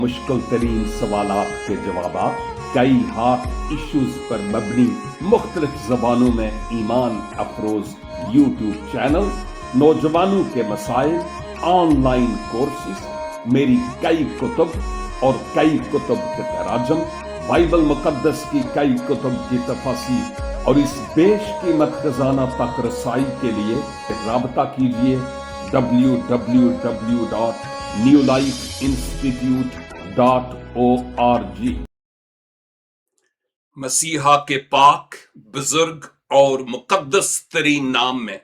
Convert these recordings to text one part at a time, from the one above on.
मुश्किल तरीन सवालात के जवाब, कई हॉट इश्यूज पर मबनी मुख्तलिफ जबानों में ईमान अफरोज यूट्यूब चैनल, नौजवानों के मसाइल, ऑनलाइन कोर्सेज, मेरी कई कुतुब और कई कुतुब के तराजम, बाइबल मुकद्दस की कई कुतुब की तफासीर और इस बेशकीमत खजाना तक रसाई के लिए राबता कीजिए www.newlifeinstitute.org। मसीहा के पाक, बुजुर्ग और मुकद्दस तरीन नाम में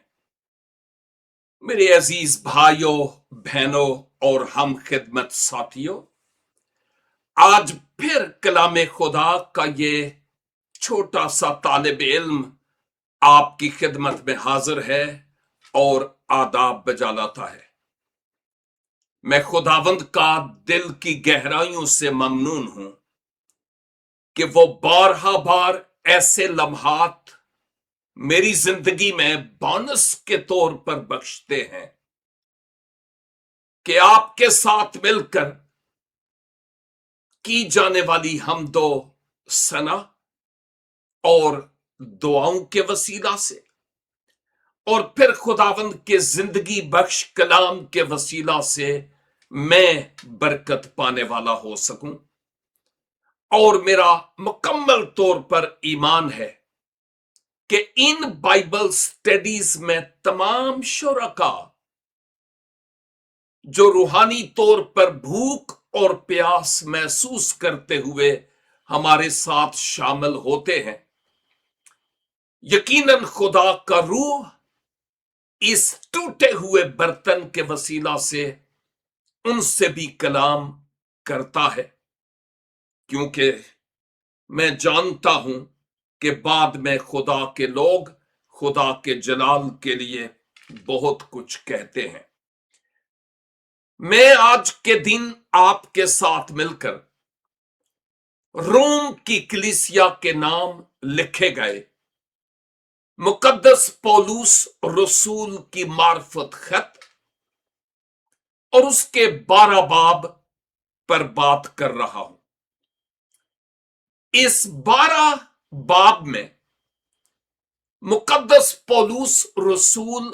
मेरे अजीज भाइयों, बहनों और हम खिदमत साथियों, आज फिर कलामे खुदा का ये छोटा सा तालिब इल्म आपकी खिदमत में हाजिर है और आदाब बजा लाता है। मैं खुदावंद का दिल की गहराइयों से ममनून हूं कि वो बारहा बार ऐसे लम्हात मेरी जिंदगी में बोनस के तौर पर बख्शते हैं कि आपके साथ मिलकर की जाने वाली हमदो सना और दुआओं के वसीला से और फिर खुदावंद के जिंदगी बख्श कलाम के वसीला से मैं बरकत पाने वाला हो सकूं। और मेरा मुकम्मल तौर पर ईमान है कि इन बाइबल स्टडीज में तमाम शुरका जो रूहानी तौर पर भूख और प्यास महसूस करते हुए हमारे साथ शामिल होते हैं, यकीनन खुदा का रूह इस टूटे हुए बर्तन के वसीला से उनसे भी कलाम करता है, क्योंकि मैं जानता हूं कि बाद में खुदा के लोग खुदा के जलाल के लिए बहुत कुछ कहते हैं। मैं आज के दिन आपके साथ मिलकर रोम की कलीसिया के नाम लिखे गए मुकद्दस पौलुस रसूल की मार्फत खत और उसके 12 बाब पर बात कर रहा हूं। इस 12 बाब में मुकद्दस पौलुस रसूल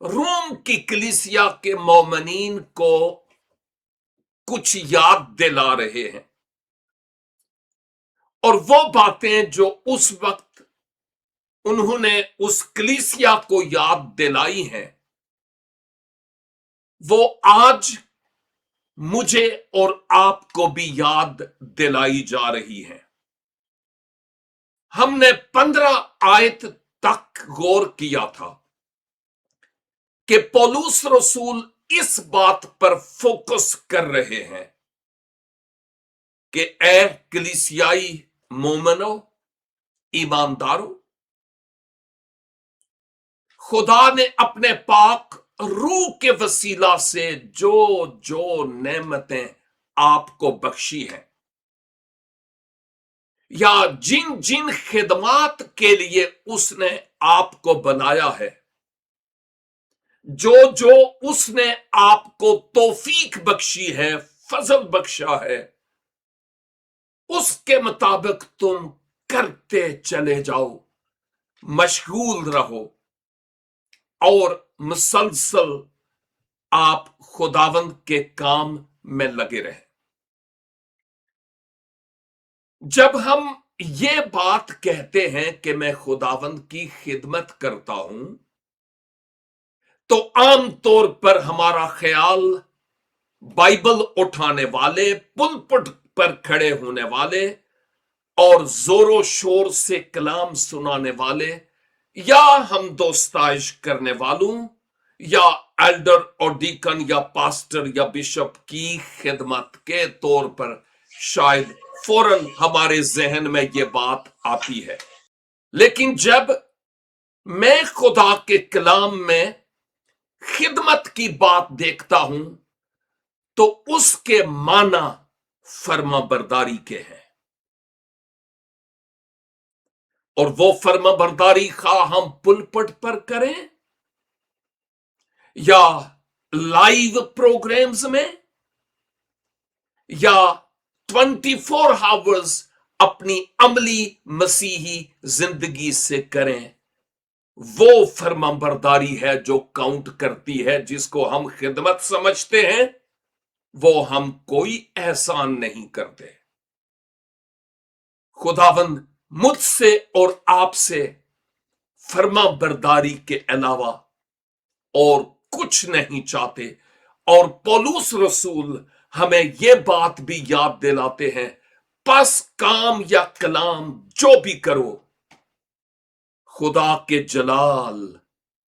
रोम की कलीसिया के मोमिनीन को कुछ याद दिला रहे हैं और वो बातें जो उस वक्त उन्होंने उस कलीसिया को याद दिलाई हैं, वो आज मुझे और आपको भी याद दिलाई जा रही है। हमने 15 आयत तक गौर किया था कि पौलुस रसूल इस बात पर फोकस कर रहे हैं कि ए कलीसियाई मोमिनो, ईमानदारों, खुदा ने अपने पाक रूह के वसीला से जो जो नेमतें आपको बख्शी हैं या जिन जिन खिदमात के लिए उसने आपको बनाया है, जो जो उसने आपको तौफीक बख्शी है, फजल बख्शा है, उसके मुताबिक तुम करते चले जाओ, मशगूल रहो और मुसलसल आप खुदावंद के काम में लगे रहे। जब हम ये बात कहते हैं कि मैं खुदावंद की खिदमत करता हूं, तो आम तौर पर हमारा ख्याल बाइबल उठाने वाले, पुलपट पर खड़े होने वाले और जोरों शोर से कलाम सुनाने वाले या हम दोस्ताइश करने वालों या एल्डर और डीकन या पास्टर या बिशप की खिदमत के तौर पर शायद फौरन हमारे जहन में यह बात आती है। लेकिन जब मैं खुदा के कलाम में खिदमत की बात देखता हूं, तो उसके माना फर्मा बरदारी के हैं। और वो फर्मा बरदारी खा हम पुलपट पर करें या लाइव प्रोग्राम्स में या 24 अपनी अमली मसीही जिंदगी से करें, वो फरमाबरदारी है जो काउंट करती है। जिसको हम खिदमत समझते हैं वो हम कोई एहसान नहीं करते। खुदावंद मुझसे और आपसे फरमाबरदारी के अलावा और कुछ नहीं चाहते। और पौलुस रसूल हमें यह बात भी याद दिलाते हैं, बस काम या कलाम जो भी करो खुदा के जलाल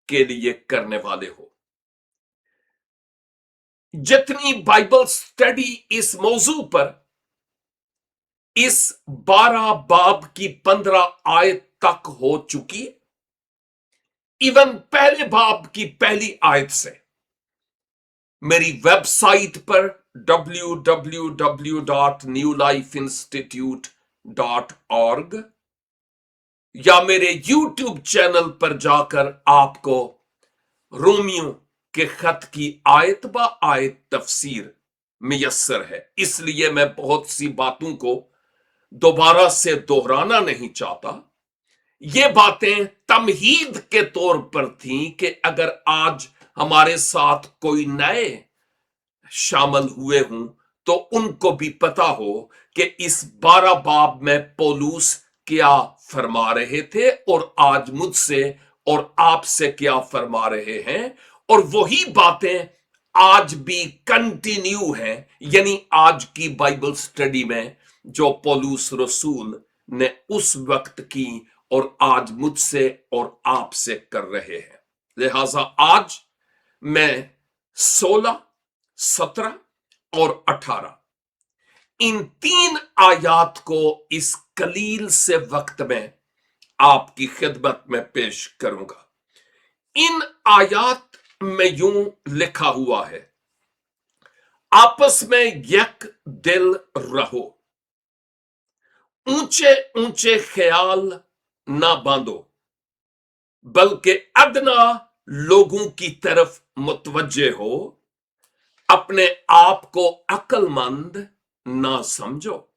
के लिए करने वाले हो। जितनी बाइबल स्टडी इस मौजू पर इस 12 बाब की 15 आयत तक हो चुकी, इवन पहले बाब की पहली आयत से मेरी वेबसाइट पर www.newlifeinstitute.org या मेरे यूट्यूब चैनल पर जाकर आपको रोमियो के खत की आयत ब आयत तफसीर मुयस्सर है। इसलिए मैं बहुत सी बातों को दोबारा से दोहराना नहीं चाहता। ये बातें तमहीद के तौर पर थीं कि अगर आज हमारे साथ कोई नए शामिल हुए हों तो उनको भी पता हो कि इस 12 बाब में पौलुस क्या फरमा रहे थे और आज मुझसे और आपसे क्या फरमा रहे हैं, और वही बातें आज भी कंटिन्यू हैं, यानी आज की बाइबल स्टडी में जो पौलुस रसूल ने उस वक्त की और आज मुझसे और आपसे कर रहे हैं। लिहाजा आज मैं 16, 17 और 18 इन 3 आयात को इस कलील से वक्त में आपकी खिदमत में पेश करूंगा। इन आयात में यूं लिखा हुआ है, आपस में यक दिल रहो, ऊंचे ऊंचे ख्याल ना बांधो, बल्कि अदना लोगों की तरफ मुतवज्जे हो, अपने आप को अक्लमंद ना समझो,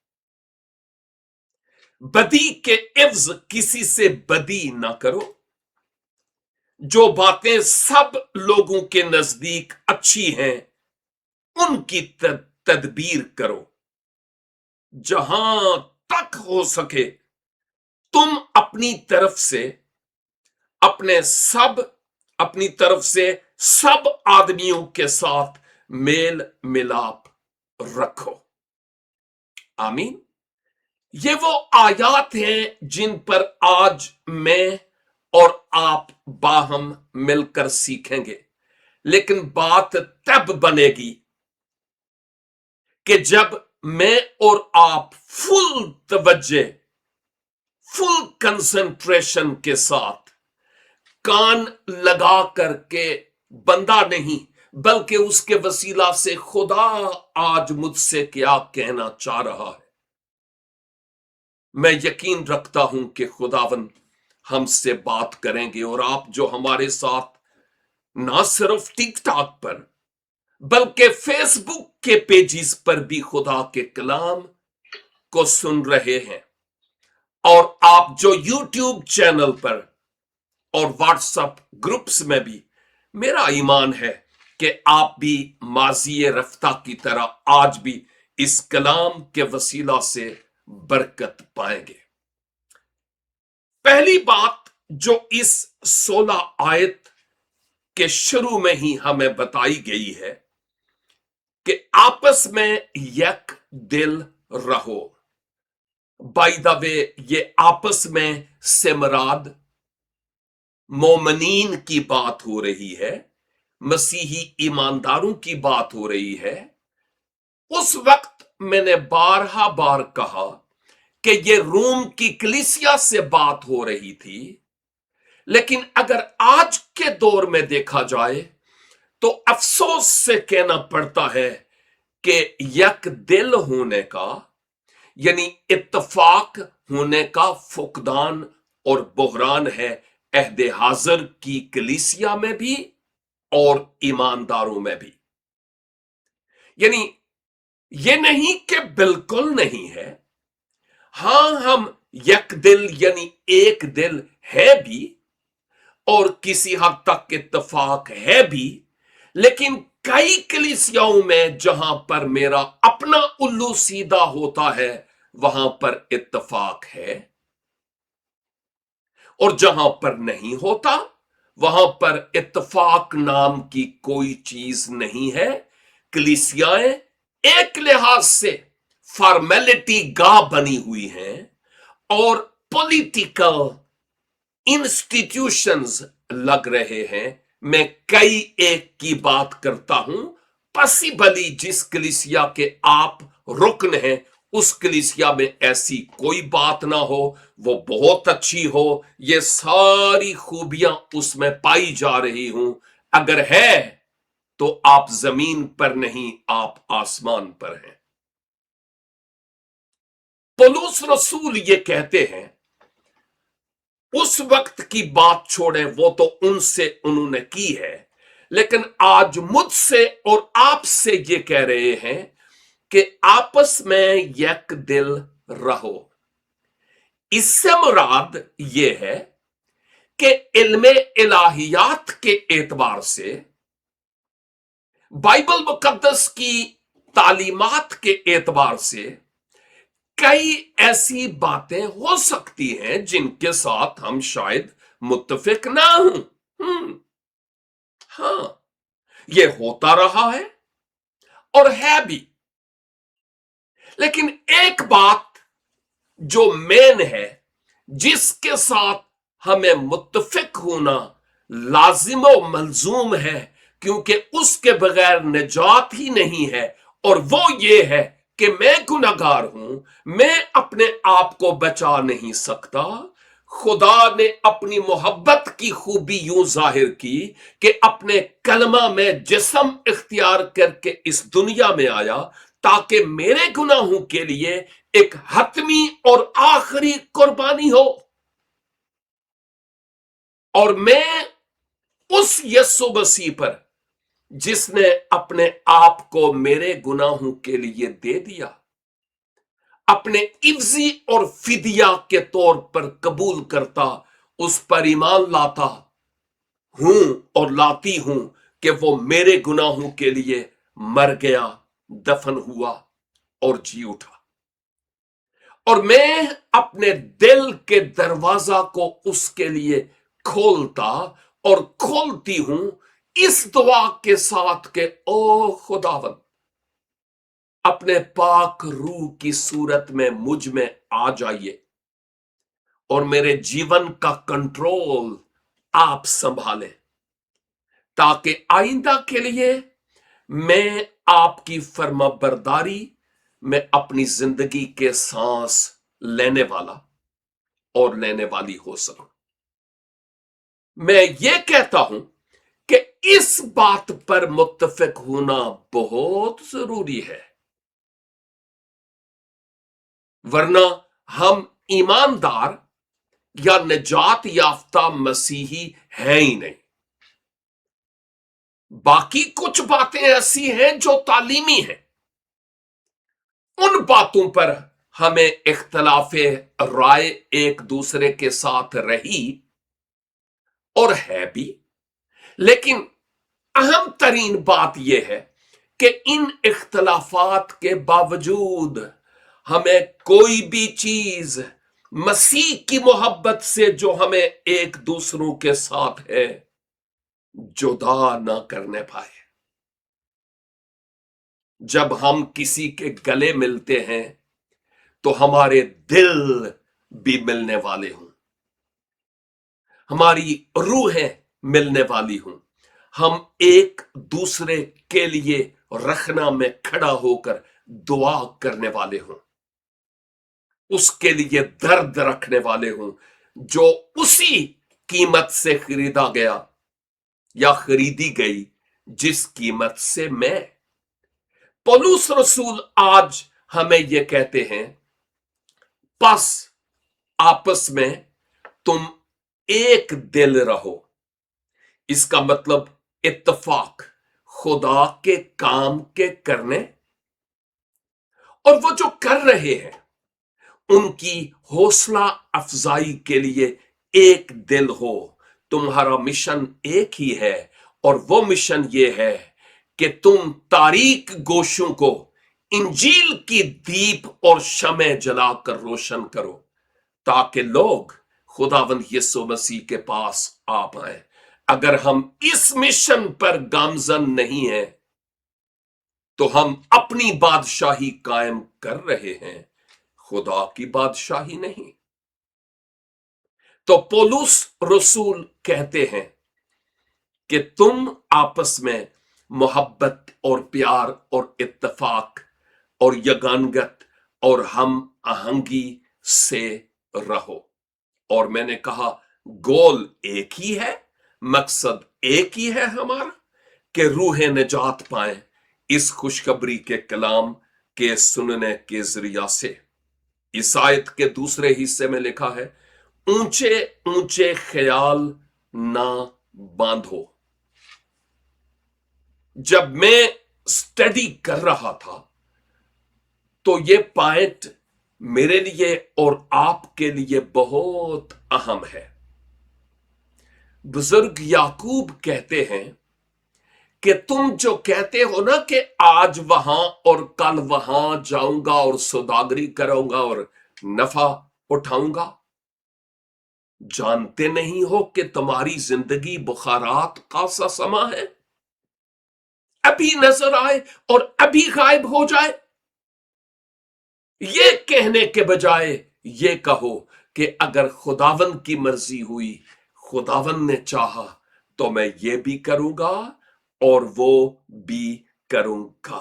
बदी के इव्ज किसी से बदी ना करो, जो बातें सब लोगों के नजदीक अच्छी हैं उनकी तदबीर करो, जहां तक हो सके तुम अपनी तरफ से सब आदमियों के साथ मेल मिलाप रखो। आमीन। ये वो आयात हैं जिन पर आज मैं और आप बाहम मिलकर सीखेंगे। लेकिन बात तब बनेगी कि जब मैं और आप फुल तवज्जे, फुल कंसंट्रेशन के साथ कान लगा करके, बंदा नहीं बल्कि उसके वसीला से खुदा आज मुझसे क्या कहना चाह रहा है। मैं यकीन रखता हूं कि खुदावन हमसे बात करेंगे और आप जो हमारे साथ ना सिर्फ टिकटॉक पर बल्कि फेसबुक के पेजेस पर भी खुदा के कलाम को सुन रहे हैं, और आप जो यूट्यूब चैनल पर और व्हाट्सएप ग्रुप्स में भी, मेरा ईमान है कि आप भी माजी रफ्ता की तरह आज भी इस कलाम के वसीला से बरकत पाएंगे। पहली बात जो इस 16 आयत के शुरू में ही हमें बताई गई है कि आपस में यक दिल रहो। बाय द वे, ये आपस में से मुराद मोमनीन की बात हो रही है, मसीही ईमानदारों की बात हो रही है। उस वक्त मैंने बारहा बार कहा कि ये रोम की कलीसिया से बात हो रही थी, लेकिन अगर आज के दौर में देखा जाए तो अफसोस से कहना पड़ता है कि यक दिल होने का यानी इत्तफाक होने का फुकदान और बहरान है अहदे हाजिर की कलीसिया में भी और ईमानदारों में भी। यानी ये नहीं कि बिल्कुल नहीं है। हां, हम एक दिल यानी एक दिल है भी, और किसी हद तक इत्तेफाक है भी, लेकिन कई कलीसियाओं में जहां पर मेरा अपना उल्लू सीधा होता है वहां पर इत्तेफाक है, और जहां पर नहीं होता वहां पर इत्तेफाक नाम की कोई चीज नहीं है। कलीसियाएं एक लिहाज से फॉर्मेलिटी गा बनी हुई हैं, और पॉलिटिकल इंस्टीट्यूशंस लग रहे हैं। मैं कई एक की बात करता हूं। पॉसिबली जिस कलीसिया के आप रुकन हैं उस कलीसिया में ऐसी कोई बात ना हो, वो बहुत अच्छी हो, ये सारी खूबियां उसमें पाई जा रही हूं। अगर है तो आप जमीन पर नहीं, आप आसमान पर हैं। पौलुस रसूल ये कहते हैं, उस वक्त की बात छोड़ें, वो तो उनसे उन्होंने की है, लेकिन आज मुझसे और आपसे ये कह रहे हैं कि आपस में एक दिल रहो। इससे मुराद ये है कि इल्मे इलाहियात के एतबार से, बाइबल मुकद्दस की तालीमात के एतबार से कई ऐसी बातें हो सकती हैं जिनके साथ हम शायद मुत्तफिक ना हों। हां, ये होता रहा है और है भी। लेकिन एक बात जो मेन है, जिसके साथ हमें मुत्तफिक होना लाजिम व मलजूम है, क्योंकि उसके बगैर निजात ही नहीं है, और वो ये है कि मैं गुनहगार हूं, मैं अपने आप को बचा नहीं सकता। खुदा ने अपनी मोहब्बत की खूबी यूं जाहिर की कि अपने कलमा में जिस्म इख्तियार करके इस दुनिया में आया, ताकि मेरे गुनाहों के लिए एक हतमी और आखिरी कुर्बानी हो। और मैं उस यस्सु मसीह पर, जिसने अपने आप को मेरे गुनाहों के लिए दे दिया, अपने इफ्जी और फिदिया के तौर पर कबूल करता, उस पर ईमान लाता हूं और लाती हूं कि वो मेरे गुनाहों के लिए मर गया, दफन हुआ और जी उठा। और मैं अपने दिल के दरवाजा को उसके लिए खोलता और खोलती हूं इस दुआ के साथ कि ओ खुदावन, अपने पाक रूह की सूरत में मुझ में आ जाइए और मेरे जीवन का कंट्रोल आप संभालें, ताकि आइंदा के लिए मैं आपकी फर्माबरदारी में अपनी जिंदगी के सांस लेने वाला और लेने वाली हो सकूं। मैं ये कहता हूं कि इस बात पर मुत्तफिक होना बहुत जरूरी है, वरना हम ईमानदार या निजात याफ्ता मसीही हैं ही नहीं। बाकी कुछ बातें ऐसी हैं जो तालीमी हैं, उन बातों पर हमें इख्तलाफे राय एक दूसरे के साथ रही और है भी, लेकिन अहम तरीन बात यह है कि इन इख्तलाफात के बावजूद हमें कोई भी चीज मसीह की मोहब्बत से जो हमें एक दूसरों के साथ है जुदा ना करने पाए। जब हम किसी के गले मिलते हैं तो हमारे दिल भी मिलने वाले हों, हमारी रूहें मिलने वाली हों, हम एक दूसरे के लिए रखना में खड़ा होकर दुआ करने वाले हों, उसके लिए दर्द रखने वाले हों जो उसी कीमत से खरीदा गया या खरीदी गई जिस कीमत से मैं। पौलुस रसूल आज हमें यह कहते हैं, बस आपस में तुम एक दिल रहो। इसका मतलब इत्तफाक खुदा के काम के करने और वो जो कर रहे हैं उनकी हौसला अफजाई के लिए एक दिल हो। तुम्हारा मिशन एक ही है और वो मिशन ये है कि तुम तारीक गोशों को इंजील की दीप और शमे जलाकर रोशन करो, ताकि लोग खुदावंद यीशु मसीह के पास आ पाए। अगर हम इस मिशन पर गामजन नहीं हैं तो हम अपनी बादशाही कायम कर रहे हैं, खुदा की बादशाही नहीं। तो पौलुस रसूल कहते हैं कि तुम आपस में मोहब्बत और प्यार और इत्तेफाक और यगानगत और हम आहंगी से रहो। और मैंने कहा गोल एक ही है, मकसद एक ही है हमारा, कि रूह निजात पाए इस खुशखबरी के कलाम के सुनने के जरिया से। इस आयत के दूसरे हिस्से में लिखा है, ऊंचे ऊंचे ख्याल ना बांधो। जब मैं स्टडी कर रहा था तो ये पॉइंट मेरे लिए और आपके लिए बहुत अहम है। बुजुर्ग याकूब कहते हैं कि तुम जो कहते हो ना कि आज वहां और कल वहां जाऊंगा और सौदागरी करूंगा और नफा उठाऊंगा, जानते नहीं हो कि तुम्हारी जिंदगी बुखारात का सा समा है, अभी नजर आए और अभी गायब हो जाए। ये कहने के बजाय ये कहो कि अगर खुदावन की मर्जी हुई, खुदावन ने चाहा, तो मैं ये भी करूंगा और वो भी करूंगा।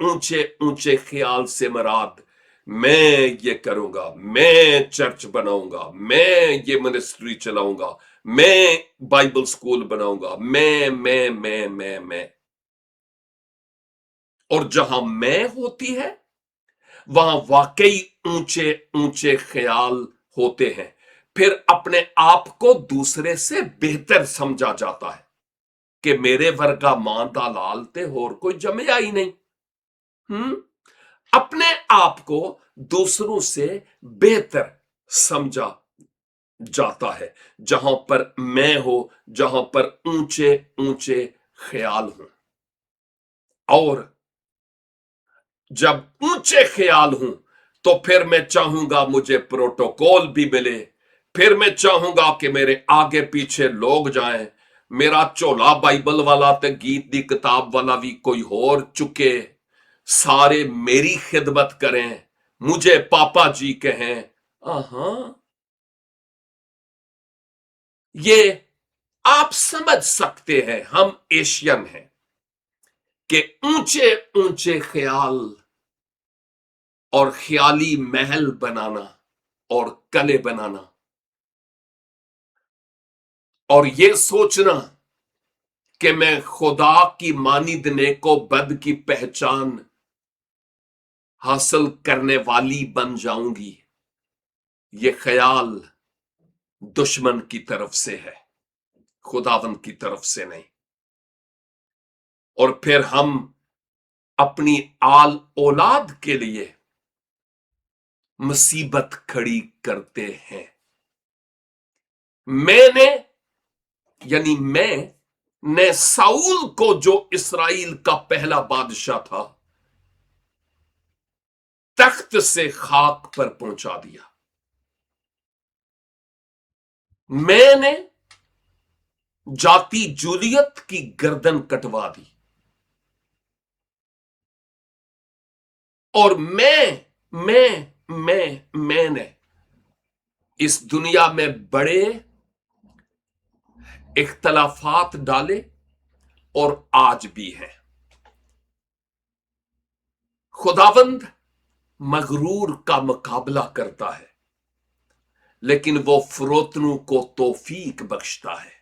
ऊंचे ऊंचे ख्याल से मराद मैं ये करूंगा, मैं चर्च बनाऊंगा, मैं ये मिनिस्ट्री चलाऊंगा, मैं बाइबल स्कूल बनाऊंगा, मैं। और जहां मैं होती है वहां वाकई ऊंचे ऊंचे ख्याल होते हैं। फिर अपने आप को दूसरे से बेहतर समझा जाता है कि मेरे वर्गा मां दा लाल ते होर कोई जमया ही नहीं। अपने आप को दूसरों से बेहतर समझा जाता है जहां पर मैं हो, जहां पर ऊंचे ऊंचे ख्याल हो। और जब ऊंचे ख्याल हूं तो फिर मैं चाहूंगा मुझे प्रोटोकॉल भी मिले, फिर मैं चाहूंगा कि मेरे आगे पीछे लोग जाएं, मेरा झोला बाइबल वाला ते गीत दी किताब वाला भी कोई और चुके, सारे मेरी खिदमत करें, मुझे पापा जी कहें। ये आप समझ सकते हैं, हम एशियन हैं कि ऊंचे ऊंचे ख्याल और ख्याली महल बनाना और कले बनाना और ये सोचना कि मैं खुदा की मानिदने को बद की पहचान हासिल करने वाली बन जाऊंगी, ये ख्याल दुश्मन की तरफ से है, खुदावंद की तरफ से नहीं। और फिर हम अपनी आल औलाद के लिए मुसीबत खड़ी करते हैं। मैंने यानी मैं साउल को, जो इस्राइल का पहला बादशाह था, तख्त से खाक पर पहुंचा दिया। मैंने जाति जूलियत की गर्दन कटवा दी। और मैंने इस दुनिया में बड़े इख्तलाफात डाले और आज भी हैं। खुदावंद मगरूर का मुकाबला करता है, लेकिन वो फरोतनों को तौफीक बख्शता है।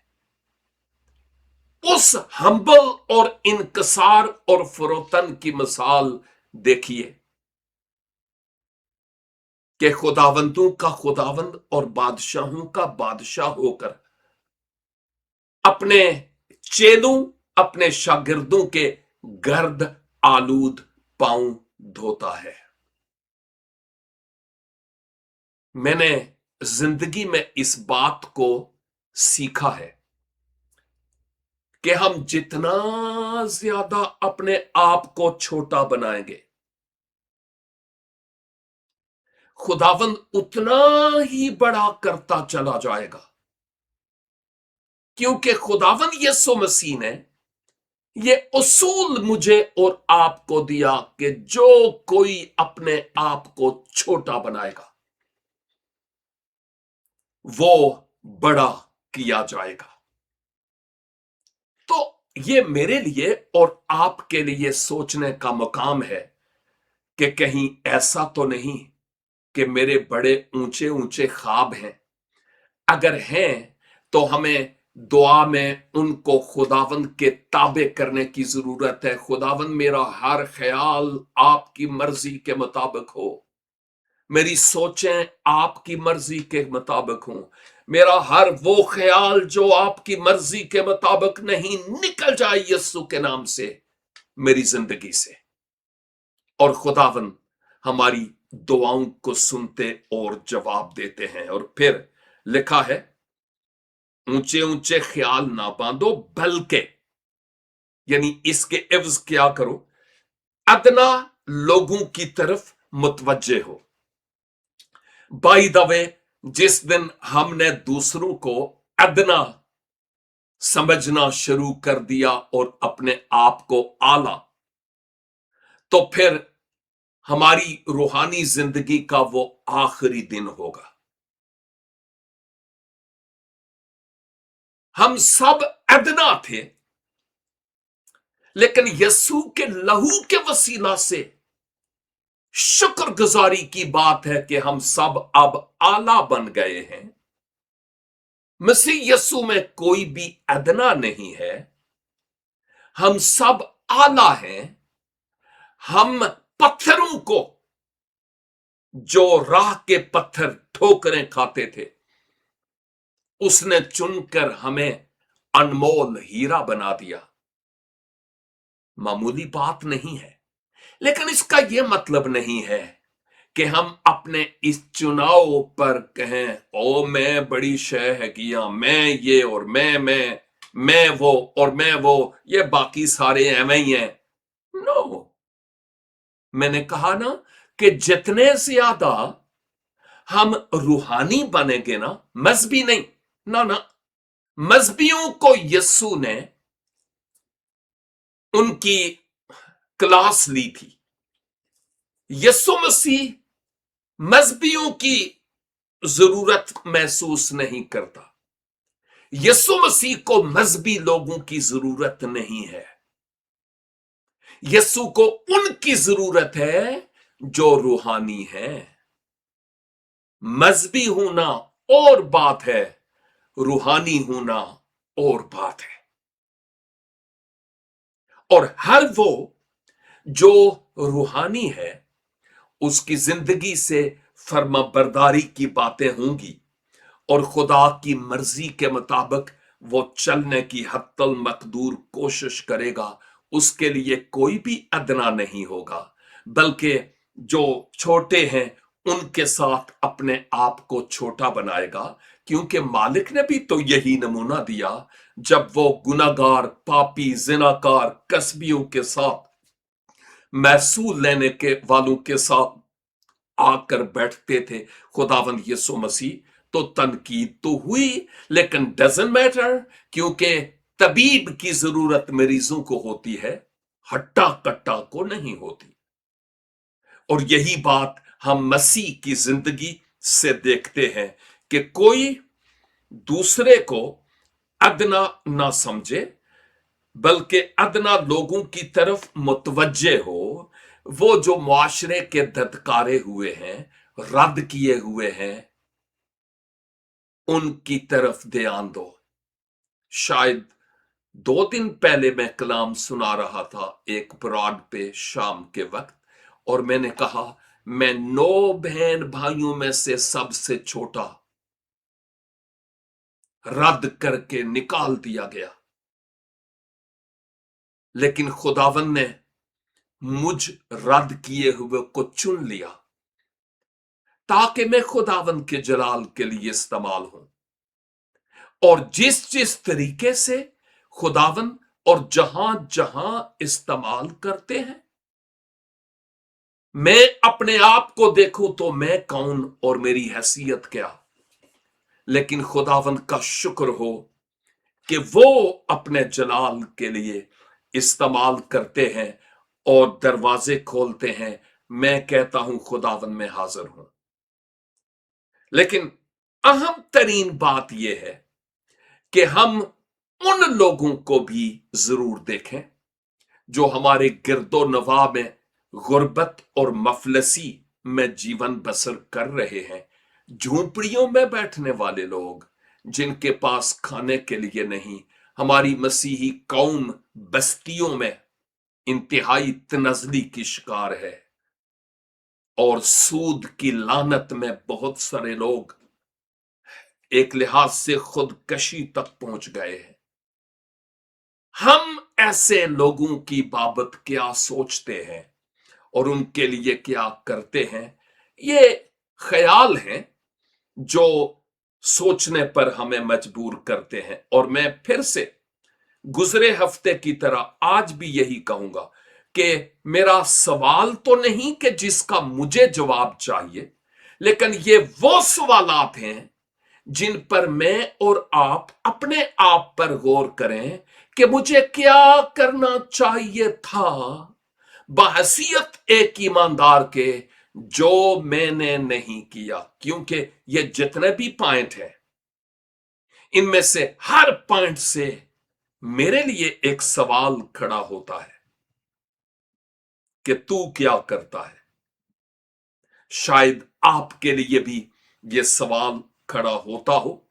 उस हम्बल और इनकसार और फरोतन की मिसाल देखिए कि खुदावंदों का खुदावंद और बादशाहों का बादशाह होकर अपने चेलों, अपने शागिर्दों के गर्द आलूद पांव धोता है। मैंने जिंदगी में इस बात को सीखा है कि हम जितना ज्यादा अपने आप को छोटा बनाएंगे, खुदावंद उतना ही बड़ा करता चला जाएगा। क्योंकि खुदावंद यीशु मसीह ने ये उसूल मुझे और आपको दिया कि जो कोई अपने आप को छोटा बनाएगा वो बड़ा किया जाएगा। तो ये मेरे लिए और आपके लिए सोचने का मुकाम है कि कहीं ऐसा तो नहीं कि मेरे बड़े ऊंचे ऊंचे ख्वाब हैं। अगर हैं तो हमें दुआ में उनको खुदावंद के ताबे करने की जरूरत है। खुदावंद मेरा हर ख्याल आपकी मर्जी के मुताबिक हो, मेरी सोचें आपकी मर्जी के मुताबिक हों, मेरा हर वो ख्याल जो आपकी मर्जी के मुताबिक नहीं निकल जाए यीशु के नाम से मेरी जिंदगी से। और खुदावंद हमारी दुआओं को सुनते और जवाब देते हैं। और फिर लिखा है, ऊंचे ऊंचे ख्याल ना बांधो बल्कि, यानी इसके एवज क्या करो, अदना लोगों की तरफ मुतवज्जे हो। बाय द वे, जिस दिन हमने दूसरों को अदना समझना शुरू कर दिया और अपने आप को आला, तो फिर हमारी रूहानी जिंदगी का वो आखिरी दिन होगा। हम सब अदना थे, लेकिन यीशु के लहू के वसीला से शुक्रगुजारी की बात है कि हम सब अब आला बन गए हैं। मसीह यीशु में कोई भी अदना नहीं है, हम सब आला हैं। हम पत्थरों को, जो राह के पत्थर ठोकरें खाते थे, उसने चुनकर हमें अनमोल हीरा बना दिया। मामूली बात नहीं है, लेकिन इसका यह मतलब नहीं है कि हम अपने इस चुनाव पर कहें, ओ मैं बड़ी शय है किया, मैं ये और मैं वो और मैं वो, ये बाकी सारे एवं ही हैं। नो, मैंने कहा ना कि जितने ज्यादा हम रूहानी बनेंगे ना, मजहबी नहीं, ना, मजहबियों को यीशु ने उनकी क्लास ली थी। यीशु मसीह मजहबियों की जरूरत महसूस नहीं करता। यीशु मसीह को मजहबी लोगों की जरूरत नहीं है। यीशु को उनकी जरूरत है जो रूहानी है। मजहबी होना और बात है, रूहानी होना और बात है। और हर वो जो रूहानी है, उसकी जिंदगी से फर्माबरदारी की बातें होंगी और खुदा की मर्जी के मुताबिक वो चलने की हत्तल मकदूर कोशिश करेगा। उसके लिए कोई भी अदना नहीं होगा, बल्कि जो छोटे हैं उनके साथ अपने आप को छोटा बनाएगा। क्योंकि मालिक ने भी तो यही नमूना दिया जब वो गुनाहगार, पापी, जिनाकार, कसबियों के साथ, महसूल लेने के वालों के साथ आकर बैठते थे। खुदावंद यीशु मसीह तो तनकीद तो हुई, लेकिन डजंट मैटर, क्योंकि तबीब की जरूरत मरीजों को होती है, हट्टा कट्टा को नहीं होती। और यही बात हम मसीह की जिंदगी से देखते हैं कि कोई दूसरे को अदना ना समझे, बल्कि अदना लोगों की तरफ मुतवज्जे हो। वो जो मुआशरे के धत्कारे हुए हैं, रद्द किए हुए हैं, उनकी तरफ ध्यान दो। शायद 2 दिन पहले मैं कलाम सुना रहा था एक ब्रॉड पे शाम के वक्त, और मैंने कहा मैं 9 बहन भाइयों में से सबसे छोटा, रद्द करके निकाल दिया गया, लेकिन खुदावन ने मुझ रद्द किए हुए को चुन लिया ताकि मैं खुदावन के जलाल के लिए इस्तेमाल हूं। और जिस जिस तरीके से खुदावन और जहां जहां इस्तेमाल करते हैं, मैं अपने आप को देखूं तो मैं कौन और मेरी हैसियत क्या, लेकिन खुदावन का शुक्र हो कि वो अपने जलाल के लिए इस्तेमाल करते हैं और दरवाजे खोलते हैं। मैं कहता हूं खुदावन में हाजिर हूं। लेकिन अहम तरीन बात यह है कि हम उन लोगों को भी जरूर देखें जो हमारे गिरदो नवा में गुर्बत और मफलसी में जीवन बसर कर रहे हैं। झूंपड़ियों में बैठने वाले लोग जिनके पास खाने के लिए नहीं, हमारी मसीही कौम बस्तियों में इंतहाई तनजली की शिकार है और सूद की लानत में बहुत सारे लोग एक लिहाज से खुदकशी तक पहुंच गए हैं। हम ऐसे लोगों की बाबत क्या सोचते हैं और उनके लिए क्या करते हैं, ये ख्याल हैं जो सोचने पर हमें मजबूर करते हैं। और मैं फिर से गुजरे हफ्ते की तरह आज भी यही कहूंगा कि मेरा सवाल तो नहीं कि जिसका मुझे जवाब चाहिए, लेकिन ये वो सवालात हैं जिन पर मैं और आप अपने आप पर गौर करें कि मुझे क्या करना चाहिए था बहसीयत एक ईमानदार के, जो मैंने नहीं किया। क्योंकि ये जितने भी पॉइंट हैं, इनमें से हर पॉइंट से मेरे लिए एक सवाल खड़ा होता है कि तू क्या करता है। शायद आपके लिए भी यह सवाल खड़ा होता हो।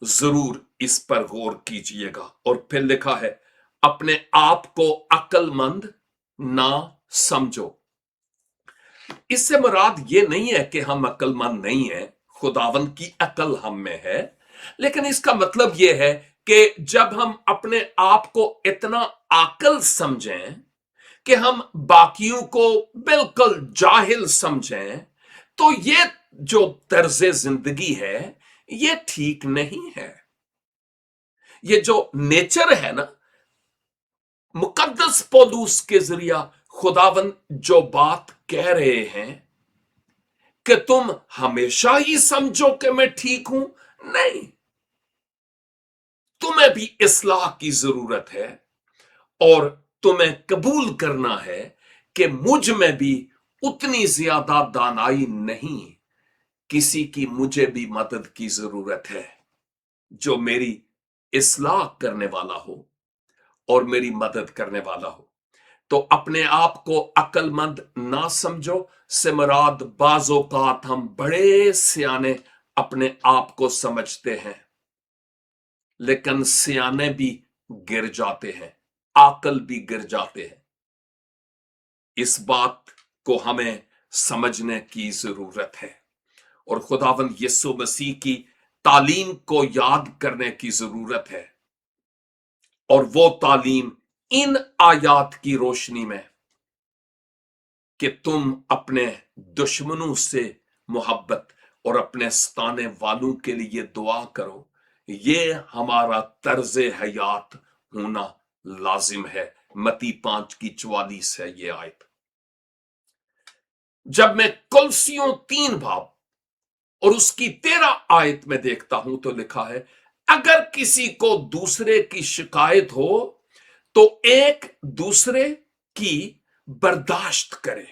जरूर इस पर गौर कीजिएगा। और फिर लिखा है, अपने आप को अक्लमंद ना समझो। इससे मुराद ये नहीं है कि हम अक्लमंद नहीं हैं, खुदावन की अकल हम में है। लेकिन इसका मतलब यह है कि जब हम अपने आप को इतना आकल समझें कि हम बाकियों को बिल्कुल जाहिल समझें, तो ये जो तर्ज जिंदगी है ये ठीक नहीं है। ये जो नेचर है ना, मुकद्दस पौलुस के जरिया खुदावन जो बात कह रहे हैं कि तुम हमेशा ही समझो कि मैं ठीक हूं, नहीं, तुम्हें भी इस्लाह की जरूरत है और तुम्हें कबूल करना है कि मुझ में भी उतनी ज्यादा दानाई नहीं। किसी की मुझे भी मदद की जरूरत है जो मेरी इस्लाह करने वाला हो और मेरी मदद करने वाला हो। तो अपने आप को अक्लमंद ना समझो से मुराद बाज़ औक़ात हम बड़े सियाने अपने आप को समझते हैं, लेकिन सियाने भी गिर जाते हैं, आकल भी गिर जाते हैं। इस बात को हमें समझने की जरूरत है और खुदावंद यीशु मसीह की तालीम को याद करने की जरूरत है। और वो तालीम इन आयात की रोशनी में कि तुम अपने दुश्मनों से मोहब्बत और अपने सताने वालों के लिए दुआ करो, ये हमारा तर्ज हयात होना लाजिम है। मती 5:44 है ये आयत। जब मैं कुलसियों 3 बाब और उसकी 13 आयत में देखता हूं तो लिखा है, अगर किसी को दूसरे की शिकायत हो तो एक दूसरे की बर्दाश्त करे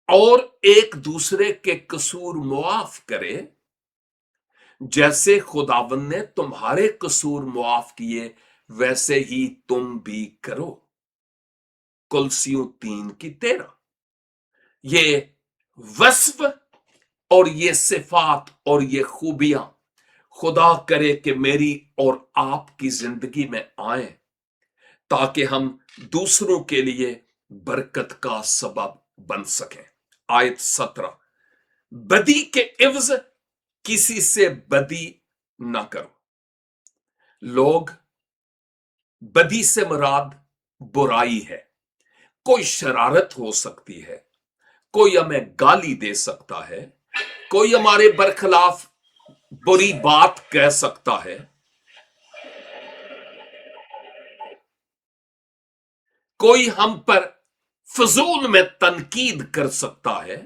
और एक दूसरे के कसूर मुआफ करे, जैसे खुदावन ने तुम्हारे कसूर मुआफ किए वैसे ही तुम भी करो। कुलसियों 3:13। ये वस्फ और ये सिफात और ये खूबियां खुदा करे कि मेरी और आपकी जिंदगी में आए, ताकि हम दूसरों के लिए बरकत का सबब बन सकें। आयत 17, बदी के इवज किसी से बदी ना करो। लोग, बदी से मुराद बुराई है। कोई शरारत हो सकती है, कोई हमें गाली दे सकता है, कोई हमारे बरखिलाफ बुरी बात कह सकता है, कोई हम पर फजूल में तनकीद कर सकता है,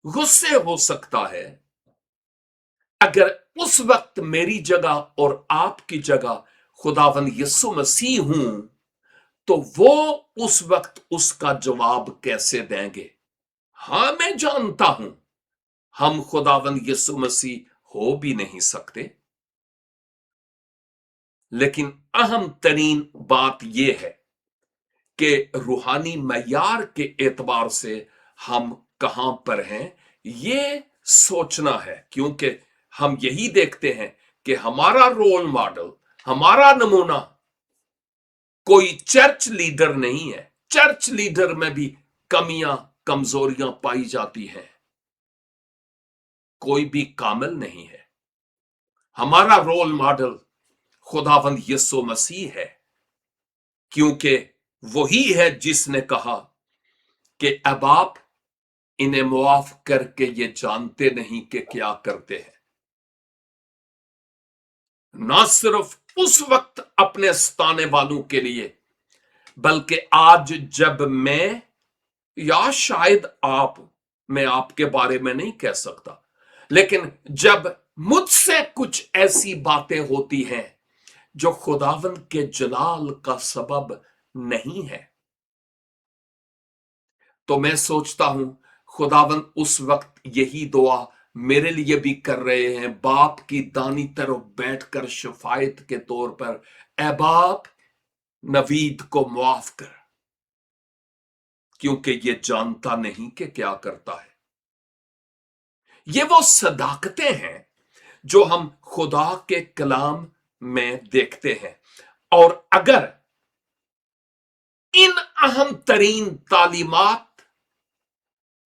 गुस्से हो सकता है। अगर उस वक्त मेरी जगह और आपकी जगह खुदावंद यीशु मसीह हूं, तो वो उस वक्त उसका जवाब कैसे देंगे? हां, मैं जानता हूं हम खुदावंद यीशु मसीह हो भी नहीं सकते, लेकिन अहम तरीन बात यह है कि रूहानी मयार के एतबार से हम कहां पर हैं, ये सोचना है। क्योंकि हम यही देखते हैं कि हमारा रोल मॉडल, हमारा नमूना कोई चर्च लीडर नहीं है। चर्च लीडर में भी कमियां, कमजोरियां पाई जाती हैं, कोई भी कामिल नहीं है। हमारा रोल मॉडल खुदावंद यीशु मसीह है, क्योंकि वही है जिसने कहा कि अब आप इन्हें मुआफ करके ये जानते नहीं कि क्या करते हैं। ना सिर्फ उस वक्त अपने सताने वालों के लिए, बल्कि आज जब मैं, या शायद आप, मैं आपके बारे में नहीं कह सकता, लेकिन जब मुझसे कुछ ऐसी बातें होती हैं जो खुदावंद के जलाल का सबब नहीं है, तो मैं सोचता हूं खुदावंद उस वक्त यही दुआ मेरे लिए भी कर रहे हैं, बाप की दानी तरफ बैठकर शफायत के तौर पर, ए बाप नवीद को मुआफ कर, क्योंकि ये जानता नहीं कि क्या करता है। ये वो सदाकतें हैं जो हम खुदा के कलाम में देखते हैं। और अगर इन अहम तरीन तालीमात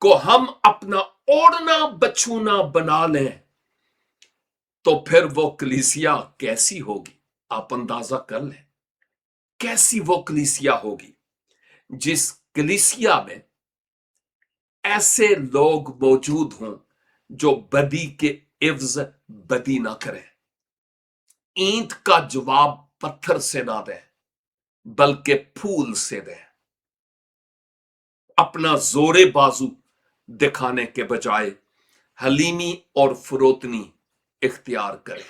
को हम अपना ओढ़ना बछूना बना लें, तो फिर वो कलीसिया कैसी होगी? आप अंदाजा कर लें कैसी वो कलीसिया होगी, जिस कलीसिया में ऐसे लोग मौजूद हों जो बदी के इव्ज बदी ना करें, ईंट का जवाब पत्थर से ना दें, बल्कि फूल से दें, अपना जोरे बाजू दिखाने के बजाय हलीमी और फरोतनी इख्तियार करें।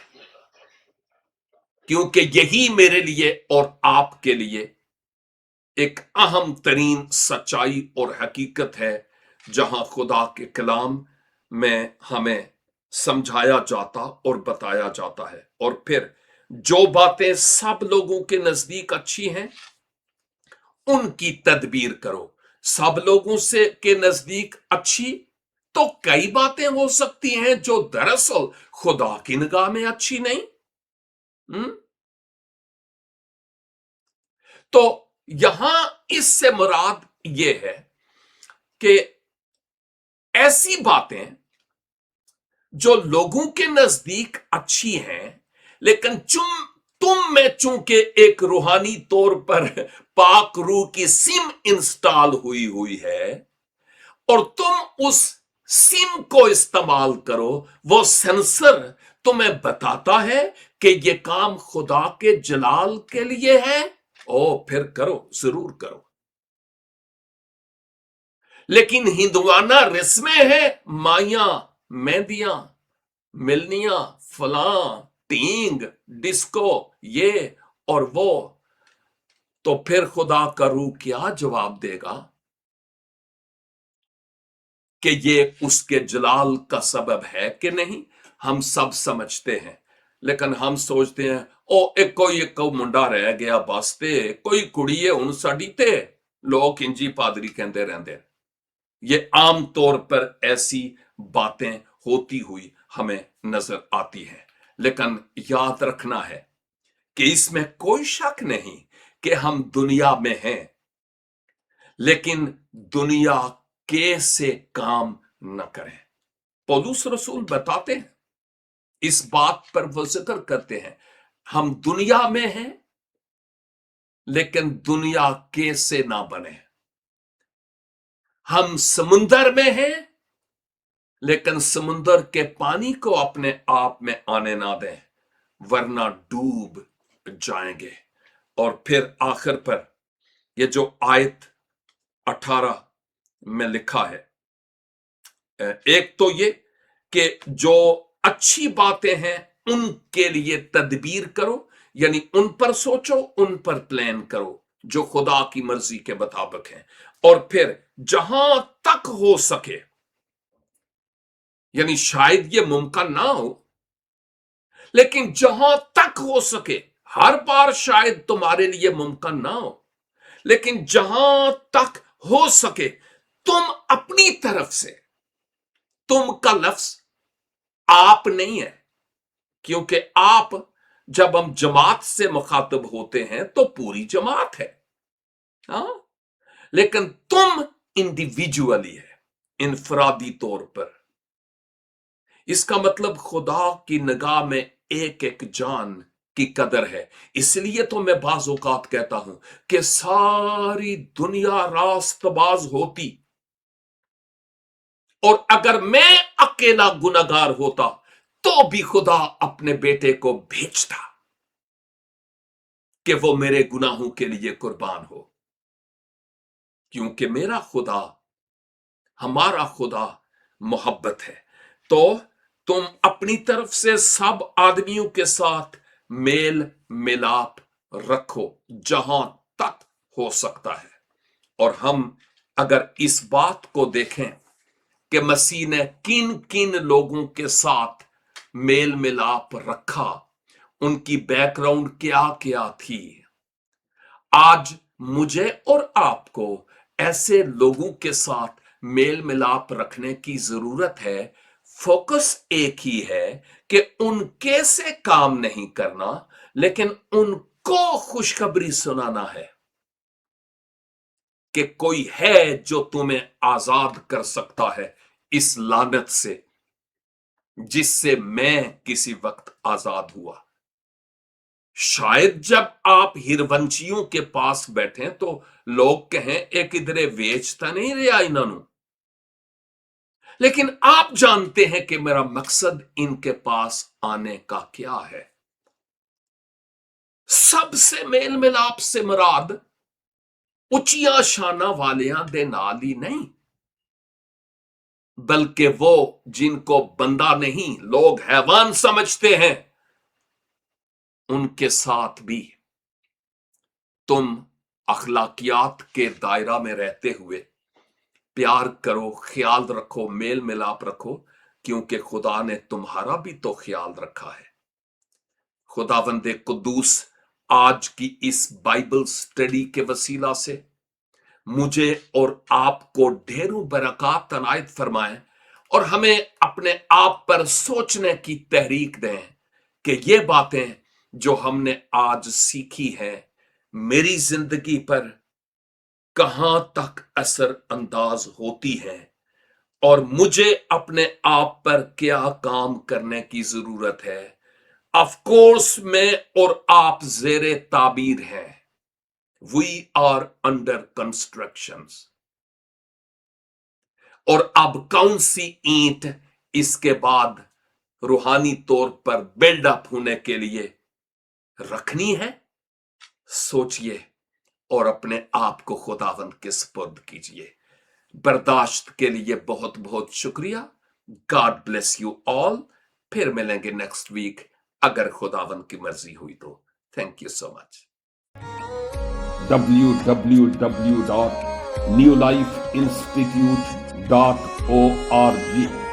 क्योंकि यही मेरे लिए और आपके लिए एक अहम तरीन सच्चाई और हकीकत है, जहां खुदा के कलाम में हमें समझाया जाता और बताया जाता है। और फिर जो बातें सब लोगों के नजदीक अच्छी हैं, उनकी तदबीर करो। सब लोगों से के नजदीक अच्छी तो कई बातें हो सकती हैं जो दरअसल खुदा की निगाह में अच्छी नहीं। तो यहां इससे मुराद यह है कि ऐसी बातें जो लोगों के नजदीक अच्छी हैं, लेकिन तुम में चूंकि एक रूहानी तौर पर पाक रूह की सिम इंस्टॉल हुई है, और तुम उस सिम को इस्तेमाल करो, वो सेंसर तुम्हें बताता है कि ये काम खुदा के जलाल के लिए है, ओ फिर करो, जरूर करो। लेकिन हिंदुआना रस्में है, माइया, मेहंदियां, मिलनियां, फलां, टींग, डिस्को, ये और वो, तो फिर खुदा का रूह क्या जवाब देगा कि ये उसके जलाल का सबब है कि नहीं? हम सब समझते हैं, लेकिन हम सोचते हैं ओ एक मुंडा रह गया बस, ते कोई कुड़ी है हुण साडी, ते लोग इंजी पादरी कहते रहते। ये आम तौर पर ऐसी बातें होती हुई हमें नजर आती हैं, लेकिन याद रखना है कि इसमें कोई शक नहीं कि हम दुनिया में हैं, लेकिन दुनिया के से काम न करें। पौलुस रसूल बताते हैं, इस बात पर वो जिक्र करते हैं, हम दुनिया में हैं लेकिन दुनिया के से ना बने। हम समुंदर में हैं, लेकिन समुंदर के पानी को अपने आप में आने ना दें, वरना डूब जाएंगे। और फिर आखिर पर ये जो आयत 18 में लिखा है, एक तो ये कि जो अच्छी बातें हैं उनके लिए तदबीर करो, यानी उन पर सोचो, उन पर प्लान करो जो खुदा की मर्जी के मुताबिक हैं। और फिर जहां तक हो सके, यानी शायद ये मुमकिन ना हो, लेकिन जहां तक हो सके, हर बार शायद तुम्हारे लिए मुमकिन ना हो, लेकिन जहां तक हो सके तुम अपनी तरफ से, तुम का लफ्ज आप नहीं है, क्योंकि आप जब हम जमात से मुखातब होते हैं तो पूरी जमात है, हाँ, लेकिन तुम इंडिविजुअली है, इनफरादी तौर पर। इसका मतलब खुदा की निगाह में एक एक जान की कदर है। इसलिए तो मैं बाज़ औक़ात कहता हूं कि सारी दुनिया रास्तबाज होती और अगर मैं अकेला गुनहगार होता तो भी खुदा अपने बेटे को भेजता कि वो मेरे गुनाहों के लिए कुर्बान हो, क्योंकि मेरा खुदा, हमारा खुदा मोहब्बत है। तो तुम अपनी तरफ से सब आदमियों के साथ मेल मिलाप रखो जहां तक हो सकता है। और हम अगर इस बात को देखें कि मसीह ने किन किन लोगों के साथ मेल मिलाप रखा, उनकी बैकग्राउंड क्या क्या थी, आज मुझे और आपको ऐसे लोगों के साथ मेल मिलाप रखने की जरूरत है। फोकस एक ही है कि उनके से काम नहीं करना, लेकिन उनको खुशखबरी सुनाना है कि कोई है जो तुम्हें आजाद कर सकता है इस लानत से जिससे मैं किसी वक्त आजाद हुआ। शायद जब आप हिरवंशियों के पास बैठे तो लोग कहें एक इधरे वेचता नहीं रहा इन्होंने, लेकिन आप जानते हैं कि मेरा मकसद इनके पास आने का क्या है। सबसे मेल मिलाप से मुराद उचिया शाना वालियां दे नाल ही नहीं, बल्कि वो जिनको बंदा नहीं लोग हैवान समझते हैं उनके साथ भी तुम अखलाकियात के दायरा में रहते हुए प्यार करो, ख्याल रखो, मेल मिलाप रखो, क्योंकि खुदा ने तुम्हारा भी तो ख्याल रखा है। खुदावंदे कुद्दूस आज की इस बाइबल स्टडी के वसीला से मुझे और आपको ढेरों बरकत अनायत फरमाए और हमें अपने आप पर सोचने की तहरीक दें कि ये बातें जो हमने आज सीखी है मेरी जिंदगी पर कहां तक असर अंदाज होती है और मुझे अपने आप पर क्या काम करने की जरूरत है। ऑफ कोर्स मैं और आप जेरे ताबीर हैं, वी आर अंडर कंस्ट्रक्शंस, और अब कौन सी ईंट इसके बाद रूहानी तौर पर बिल्डअप होने के लिए रखनी है, सोचिए और अपने आप को खुदावंद के सुपुर्द कीजिए। बर्दाश्त के लिए बहुत बहुत शुक्रिया। God bless you all. फिर मिलेंगे नेक्स्ट वीक अगर खुदावंद की मर्जी हुई तो। Thank you so much. www.newlifeinstitute.org